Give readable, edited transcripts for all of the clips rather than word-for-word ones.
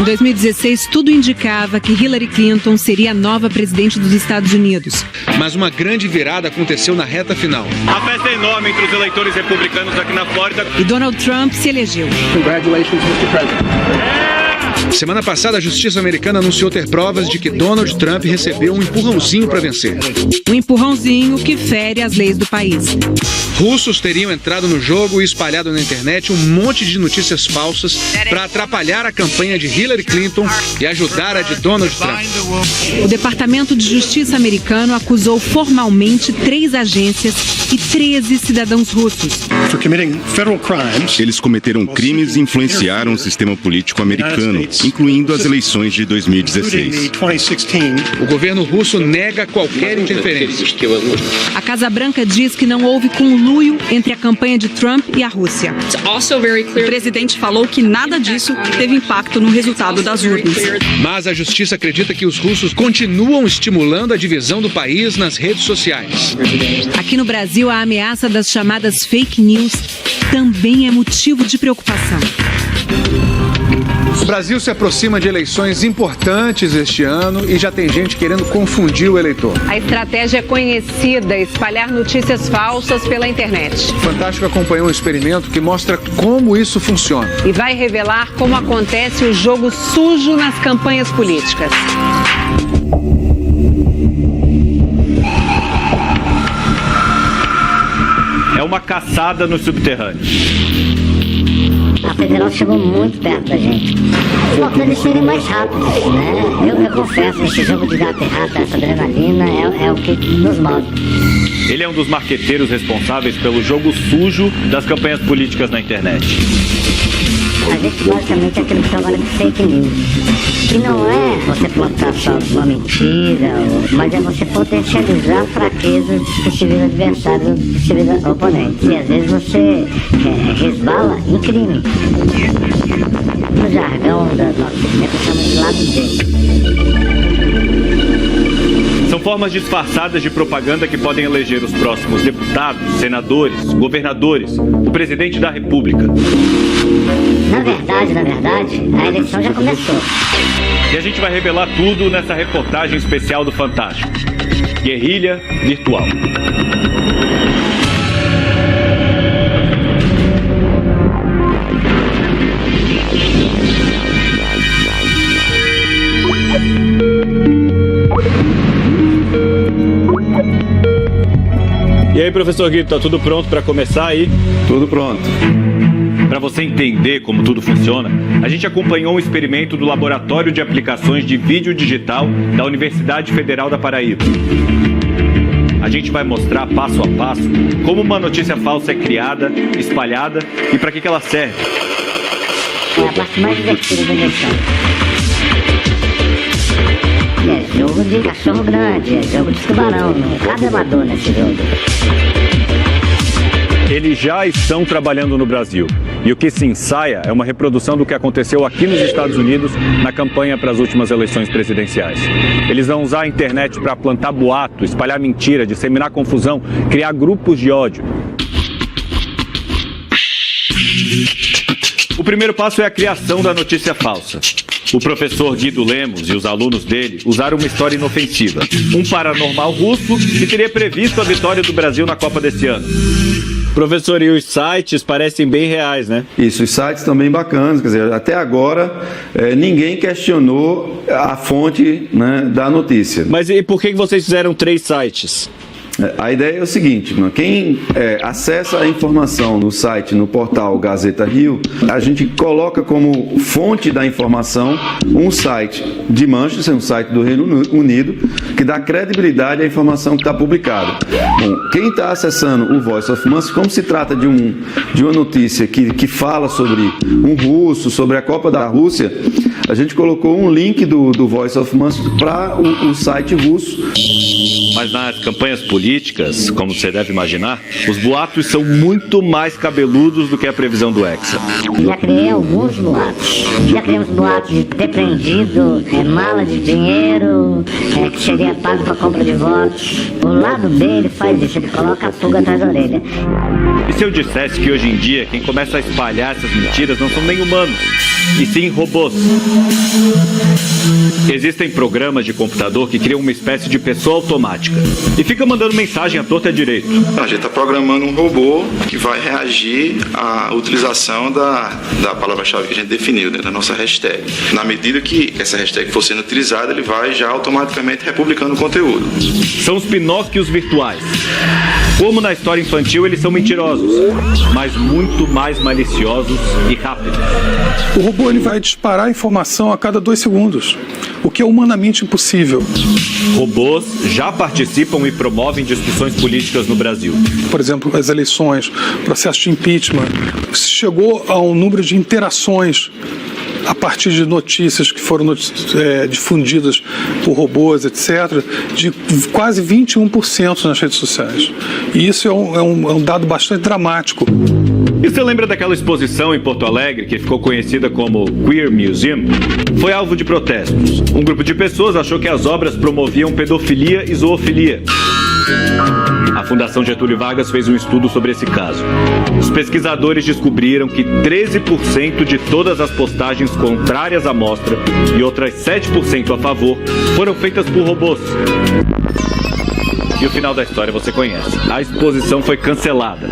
Em 2016, tudo indicava que Hillary Clinton seria a nova presidente dos Estados Unidos. Mas uma grande virada aconteceu na reta final. A festa é enorme entre os eleitores republicanos aqui na Flórida. E Donald Trump se elegeu. Congratulations, Mr. President. Semana passada, a justiça americana anunciou ter provas de que Donald Trump recebeu um empurrãozinho para vencer. Um empurrãozinho que fere as leis do país. Russos teriam entrado no jogo e espalhado na internet um monte de notícias falsas para atrapalhar a campanha de Hillary Clinton e ajudar a de Donald Trump. O Departamento de Justiça americano acusou formalmente 3 agências e 13 cidadãos russos. Eles cometeram crimes e influenciaram o sistema político americano, incluindo as eleições de 2016. O governo russo nega qualquer interferência. A Casa Branca diz que não houve conluio entre a campanha de Trump e a Rússia. O presidente falou que nada disso teve impacto no resultado das urnas. Mas a justiça acredita que os russos continuam estimulando a divisão do país nas redes sociais. Aqui no Brasil, a ameaça das chamadas fake news também é motivo de preocupação. O Brasil se aproxima de eleições importantes este ano e já tem gente querendo confundir o eleitor. A estratégia é conhecida, espalhar notícias falsas pela internet. O Fantástico acompanhou um experimento que mostra como isso funciona. E vai revelar como acontece o jogo sujo nas campanhas políticas. É uma caçada no subterrâneo. A Federal chegou muito perto da gente. Faltou eles serem mais rápidos, né? Eu confesso, esse jogo de gato e rato, essa adrenalina é o que nos move. Ele é um dos marqueteiros responsáveis pelo jogo sujo das campanhas políticas na internet. A gente basicamente é aquele que trabalha com fake news. E não é você plantar só uma mentira, mas é você potencializar fraquezas de possíveis adversários, de possíveis oponentes. E às vezes você resbala em crime. No jargão da nossa movimento, chama de lado D. São formas disfarçadas de propaganda que podem eleger os próximos deputados, senadores, governadores, o presidente da República. Na verdade, a eleição já começou. E a gente vai revelar tudo nessa reportagem especial do Fantástico. Guerrilha Virtual. E aí, professor Guido, tá tudo pronto para começar aí? Tudo pronto. Para você entender como tudo funciona, a gente acompanhou um experimento do Laboratório de Aplicações de Vídeo Digital da Universidade Federal da Paraíba. A gente vai mostrar passo a passo como uma notícia falsa é criada, espalhada e para que ela serve. É a parte mais divertida da eleição. É jogo de cachorro grande, é jogo de tubarão, não cabe amador nesse jogo. Eles já estão trabalhando no Brasil. E o que se ensaia é uma reprodução do que aconteceu aqui nos Estados Unidos na campanha para as últimas eleições presidenciais. Eles vão usar a internet para plantar boato, espalhar mentira, disseminar confusão, criar grupos de ódio. O primeiro passo é a criação da notícia falsa. O professor Guido Lemos e os alunos dele usaram uma história inofensiva. Um paranormal russo que teria previsto a vitória do Brasil na Copa desse ano. Professor, e os sites parecem bem reais, né? Isso, os sites estão bem bacanas, quer dizer, até agora ninguém questionou a fonte, né, da notícia. Mas e por que vocês fizeram 3 sites? A ideia é o seguinte, quem acessa a informação no site, no portal Gazeta Rio, a gente coloca como fonte da informação um site de Manchester, um site do Reino Unido, que dá credibilidade à informação que está publicada. Bom, quem está acessando o Voice of Manchester, como se trata de uma notícia que fala sobre um russo, sobre a Copa da Rússia, a gente colocou um link do Voice of Manchester para o site russo. Mas nas campanhas políticas, políticas, como você deve imaginar, os boatos são muito mais cabeludos do que a previsão do Hexa. Já criei alguns boatos. Já criamos boatos de ter prendido mala de dinheiro, que seria pago para compra de votos. O lado dele faz isso, ele coloca a pulga atrás da orelha. E se eu dissesse que hoje em dia quem começa a espalhar essas mentiras não são nem humanos, e sim robôs? Existem programas de computador que criam uma espécie de pessoa automática e fica mandando mensagem à torta e à direita. A gente está programando um robô que vai reagir à utilização da palavra-chave que a gente definiu dentro da nossa hashtag. Na medida que essa hashtag for sendo utilizada, ele vai já automaticamente republicando o conteúdo. São os Pinóquios virtuais. Como na história infantil, eles são mentirosos, mas muito mais maliciosos e rápidos. O robô ele vai disparar informação a cada 2 segundos, o que é humanamente impossível. Robôs já participam e promovem discussões políticas no Brasil. Por exemplo, as eleições, processo de impeachment, chegou a um número de interações a partir de notícias que foram difundidas por robôs, etc., de quase 21% nas redes sociais. E isso é um dado bastante dramático. E você lembra daquela exposição em Porto Alegre que ficou conhecida como Queer Museum? Foi alvo de protestos. Um grupo de pessoas achou que as obras promoviam pedofilia e zoofilia. A Fundação Getúlio Vargas fez um estudo sobre esse caso. Os pesquisadores descobriram que 13% de todas as postagens contrárias à mostra e outras 7% a favor foram feitas por robôs. E o final da história você conhece. A exposição foi cancelada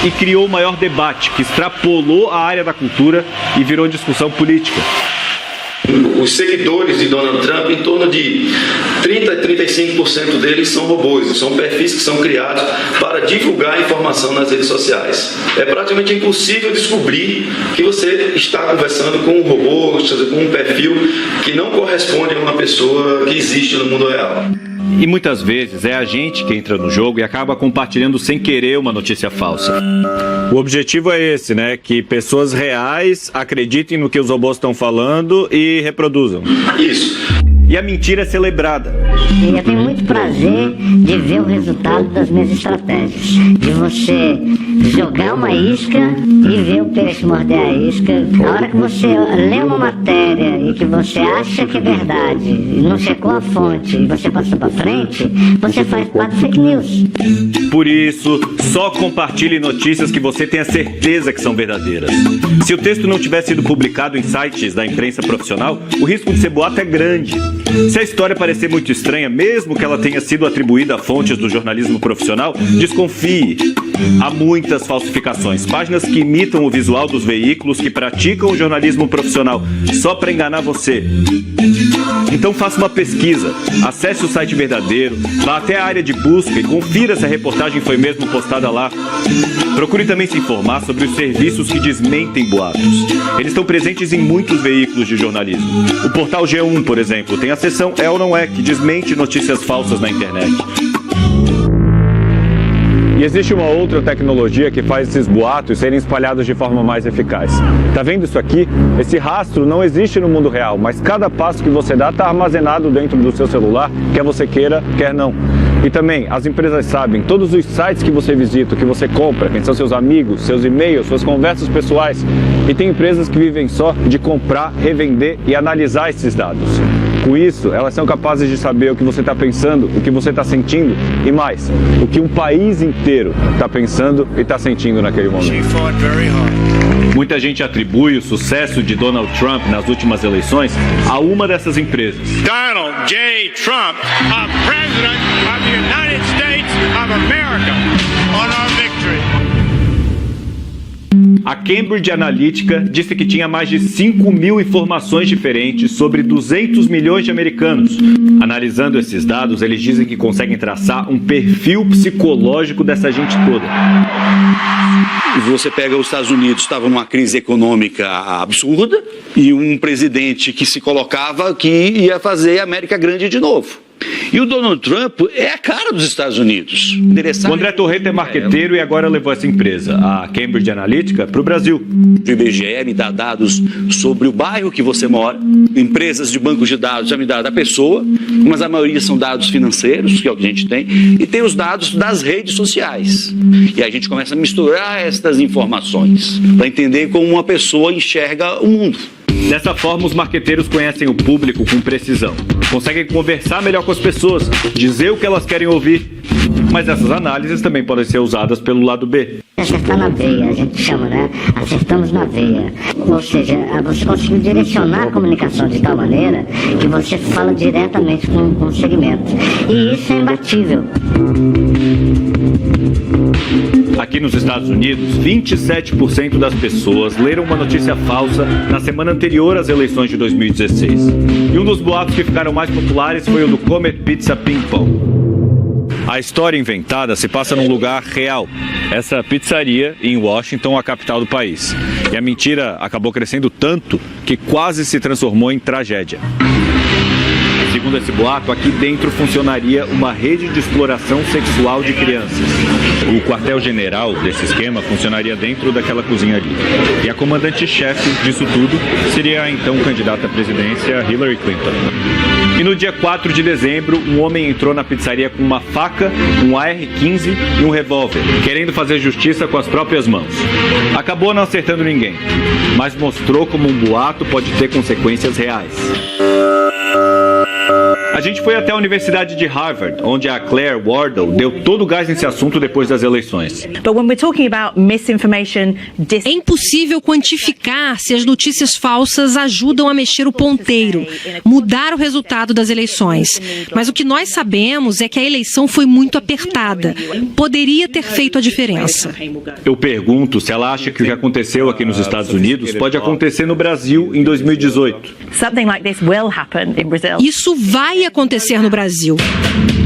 e criou o maior debate que extrapolou a área da cultura e virou discussão política. Os seguidores de Donald Trump, em torno de 30% a 35% deles são robôs, são perfis que são criados para divulgar informação nas redes sociais. É praticamente impossível descobrir que você está conversando com um robô, com um perfil que não corresponde a uma pessoa que existe no mundo real. E muitas vezes é a gente que entra no jogo e acaba compartilhando sem querer uma notícia falsa. O objetivo é esse, né? Que pessoas reais acreditem no que os robôs estão falando e reproduzam. Isso. E a mentira é celebrada. E eu tenho muito prazer de ver o resultado das minhas estratégias. De você jogar uma isca e ver o peixe morder a isca. Na hora que você lê uma matéria e que você acha que é verdade, e não checou a fonte e você passou pra frente, você faz parte de fake news. Por isso, só compartilhe notícias que você tenha certeza que são verdadeiras. Se o texto não tiver sido publicado em sites da imprensa profissional, o risco de ser boato é grande. Se a história parecer muito estranha, mesmo que ela tenha sido atribuída a fontes do jornalismo profissional, desconfie. Há muitas falsificações, páginas que imitam o visual dos veículos que praticam o jornalismo profissional só para enganar você. Então faça uma pesquisa, acesse o site verdadeiro, vá até a área de busca e confira se a reportagem foi mesmo postada lá. Procure também se informar sobre os serviços que desmentem boatos. Eles estão presentes em muitos veículos de jornalismo. O portal G1, por exemplo, tem a seção É ou Não É, que desmente notícias falsas na internet. E existe uma outra tecnologia que faz esses boatos serem espalhados de forma mais eficaz. Tá vendo isso aqui? Esse rastro não existe no mundo real, mas cada passo que você dá está armazenado dentro do seu celular, quer você queira, quer não. E também, as empresas sabem todos os sites que você visita, que você compra, quem são seus amigos, seus e-mails, suas conversas pessoais. E tem empresas que vivem só de comprar, revender e analisar esses dados. Com isso, elas são capazes de saber o que você está pensando, o que você está sentindo e mais, o que um país inteiro está pensando e está sentindo naquele momento. Muita gente atribui o sucesso de Donald Trump nas últimas eleições a uma dessas empresas. Donald J. Trump, a president of the United States of America, on our victory. A Cambridge Analytica disse que tinha mais de 5.000 informações diferentes sobre 200 milhões de americanos. Analisando esses dados, eles dizem que conseguem traçar um perfil psicológico dessa gente toda. Você pega os Estados Unidos, estava numa crise econômica absurda, e um presidente que se colocava que ia fazer a América grande de novo. E o Donald Trump é a cara dos Estados Unidos. O André Torreta é marqueteiro e agora levou essa empresa, a Cambridge Analytica, para o Brasil. O IBGE me dá dados sobre o bairro que você mora, empresas de bancos de dados já me dá da pessoa, mas a maioria são dados financeiros, que é o que a gente tem, e tem os dados das redes sociais. E aí a gente começa a misturar estas informações para entender como uma pessoa enxerga o mundo. Dessa forma, os marqueteiros conhecem o público com precisão. Conseguem conversar melhor com as pessoas, dizer o que elas querem ouvir. Mas essas análises também podem ser usadas pelo lado B. Acertar na veia, a gente chama, né? Acertamos na veia. Ou seja, você conseguiu direcionar a comunicação de tal maneira que você fala diretamente com o segmento. E isso é imbatível. Aqui nos Estados Unidos, 27% das pessoas leram uma notícia falsa na semana anterior às eleições de 2016. E um dos boatos que ficaram mais populares foi o do Comet Pizza Ping Pong. A história inventada se passa num lugar real, essa pizzaria em Washington, a capital do país. E a mentira acabou crescendo tanto que quase se transformou em tragédia. Segundo esse boato, aqui dentro funcionaria uma rede de exploração sexual de crianças. O quartel-general desse esquema funcionaria dentro daquela cozinha ali. E a comandante-chefe disso tudo seria a então candidata à presidência Hillary Clinton. E no dia 4 de dezembro, um homem entrou na pizzaria com uma faca, um AR-15 e um revólver, querendo fazer justiça com as próprias mãos. Acabou não acertando ninguém, mas mostrou como um boato pode ter consequências reais. A gente foi até a Universidade de Harvard, onde a Claire Wardle deu todo o gás nesse assunto depois das eleições. É impossível quantificar se as notícias falsas ajudam a mexer o ponteiro, mudar o resultado das eleições. Mas o que nós sabemos é que a eleição foi muito apertada. Poderia ter feito a diferença. Eu pergunto se ela acha que o que aconteceu aqui nos Estados Unidos pode acontecer no Brasil em 2018. Isso vai acontecer no Brasil.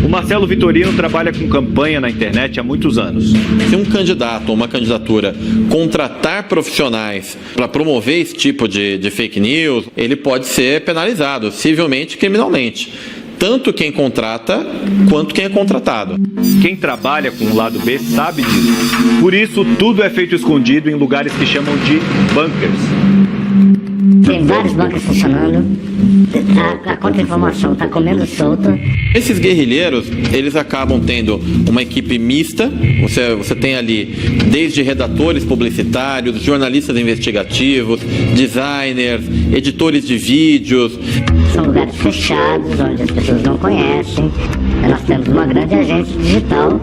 O Marcelo Vitorino trabalha com campanha na internet há muitos anos. Se um candidato ou uma candidatura contratar profissionais para promover esse tipo de fake news, ele pode ser penalizado, civilmente e criminalmente. Tanto quem contrata, quanto quem é contratado. Quem trabalha com o lado B sabe disso. Por isso, tudo é feito escondido em lugares que chamam de bunkers. Tem vários bunkers funcionando. A contra-informação está comendo solta. Esses guerrilheiros, eles acabam tendo uma equipe mista. Você tem ali desde redatores publicitários, jornalistas investigativos, designers, editores de vídeos. São lugares fechados, onde as pessoas não conhecem. Nós temos uma grande agência digital.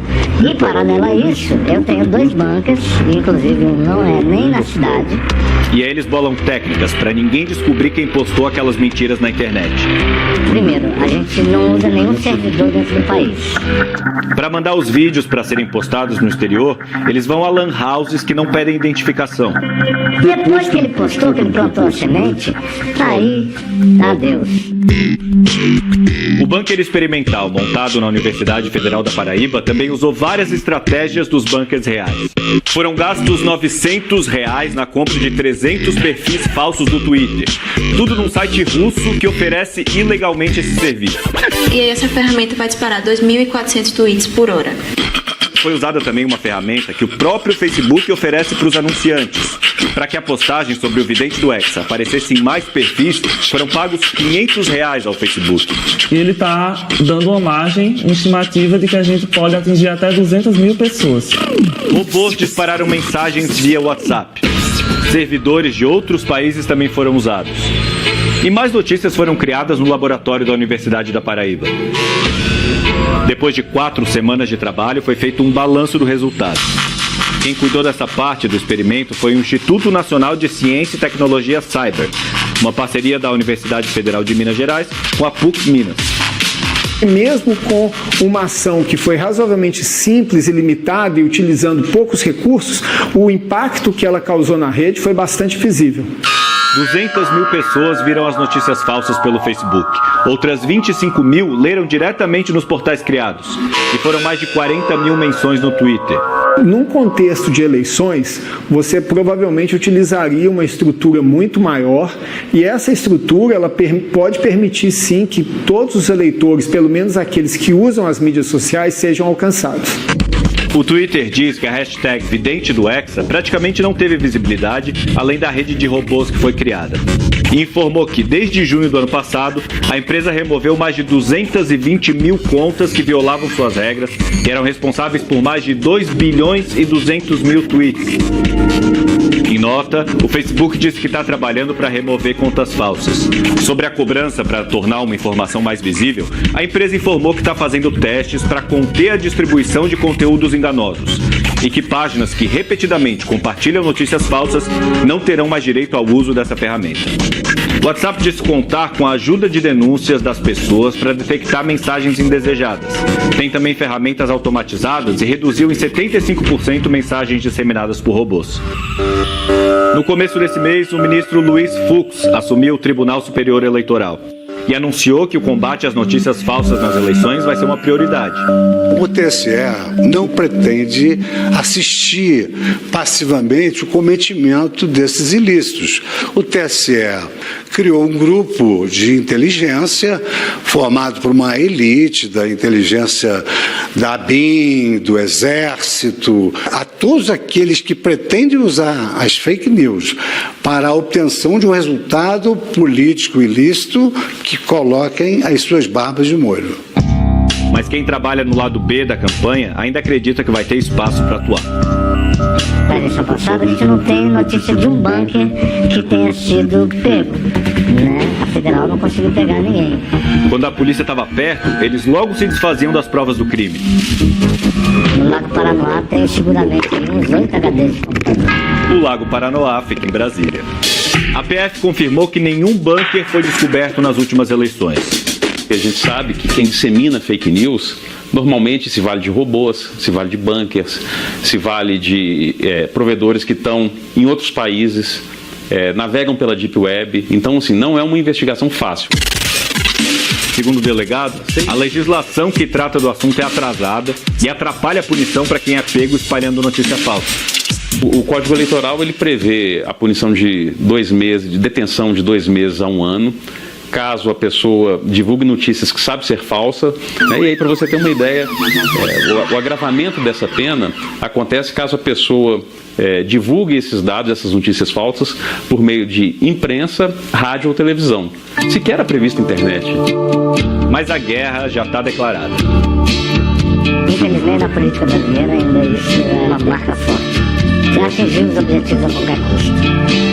E, paralelo a isso, eu tenho 2 bunkers, inclusive um não é nem na cidade. E aí eles bolam técnicas para ninguém descobrir quem postou aquelas mentiras na internet. Primeiro, a gente não usa nenhum servidor dentro do país. Para mandar os vídeos para serem postados no exterior, eles vão a lan houses que não pedem identificação. Depois que ele postou, que ele plantou a semente, aí, adeus. O bunker experimental montado na Universidade Federal da Paraíba também usou várias estratégias dos bunkers reais. Foram gastos R$900 na compra de 300 perfis falsos do Twitter. Tudo num site russo que oferece ilegalmente esse serviço. E aí essa ferramenta vai disparar 2.400 tweets por hora. Foi usada também uma ferramenta que o próprio Facebook oferece para os anunciantes. Para que a postagem sobre o vidente do Hexa aparecesse em mais perfis, foram pagos R$500 ao Facebook. E ele está dando uma margem estimativa de que a gente pode atingir até 200 mil pessoas. Robôs dispararam mensagens via WhatsApp. Servidores de outros países também foram usados. E mais notícias foram criadas no laboratório da Universidade da Paraíba. Depois de 4 semanas de trabalho, foi feito um balanço do resultado. Quem cuidou dessa parte do experimento foi o Instituto Nacional de Ciência e Tecnologia Cyber, uma parceria da Universidade Federal de Minas Gerais com a PUC Minas. Mesmo com uma ação que foi razoavelmente simples e limitada e utilizando poucos recursos, o impacto que ela causou na rede foi bastante visível. 200 mil pessoas viram as notícias falsas pelo Facebook. Outras 25 mil leram diretamente nos portais criados. E foram mais de 40 mil menções no Twitter. Num contexto de eleições, você provavelmente utilizaria uma estrutura muito maior e essa estrutura ela pode permitir sim que todos os eleitores, pelo menos aqueles que usam as mídias sociais, sejam alcançados. O Twitter diz que a hashtag Vidente do Hexa praticamente não teve visibilidade, além da rede de robôs que foi criada. E informou que, desde junho do ano passado, a empresa removeu mais de 220 mil contas que violavam suas regras e eram responsáveis por mais de 2 bilhões e 200 mil tweets. Em nota, o Facebook disse que está trabalhando para remover contas falsas. Sobre a cobrança para tornar uma informação mais visível, a empresa informou que está fazendo testes para conter a distribuição de conteúdos enganosos e que páginas que repetidamente compartilham notícias falsas não terão mais direito ao uso dessa ferramenta. O WhatsApp disse contar com a ajuda de denúncias das pessoas para detectar mensagens indesejadas. Tem também ferramentas automatizadas e reduziu em 75% mensagens disseminadas por robôs. No começo desse mês, o ministro Luiz Fux assumiu o Tribunal Superior Eleitoral e anunciou que o combate às notícias falsas nas eleições vai ser uma prioridade. O TSE não pretende assistir passivamente o cometimento desses ilícitos. O TSE criou um grupo de inteligência formado por uma elite da inteligência da ABIN, do Exército, a todos aqueles que pretendem usar as fake news para a obtenção de um resultado político ilícito que coloquem as suas barbas de molho. Mas quem trabalha no lado B da campanha ainda acredita que vai ter espaço para atuar. Na eleição passada, a gente não tem notícia de um bunker que tenha sido pego. A federal não conseguiu pegar ninguém. Quando a polícia estava perto, eles logo se desfaziam das provas do crime. No Lago Paranoá tem seguramente uns 8 HDs. O Lago Paranoá fica em Brasília. A PF confirmou que nenhum bunker foi descoberto nas últimas eleições. A gente sabe que quem dissemina fake news normalmente se vale de robôs, se vale de bunkers, se vale de provedores que estão em outros países, navegam pela Deep Web. Então, assim, não é uma investigação fácil. Segundo o delegado, a legislação que trata do assunto é atrasada e atrapalha a punição para quem é pego espalhando notícia falsa. O Código Eleitoral ele prevê a punição de 2 meses, de detenção de 2 meses a 1 ano, caso a pessoa divulgue notícias que sabe ser falsa, né? E aí, para você ter uma ideia, o agravamento dessa pena acontece caso a pessoa divulgue esses dados, essas notícias falsas, por meio de imprensa, rádio ou televisão, sequer era previsto internet. Mas a guerra já está declarada. Infelizmente, na política brasileira ainda isso é uma marca forte. Já atingimos os objetivos a qualquer custo.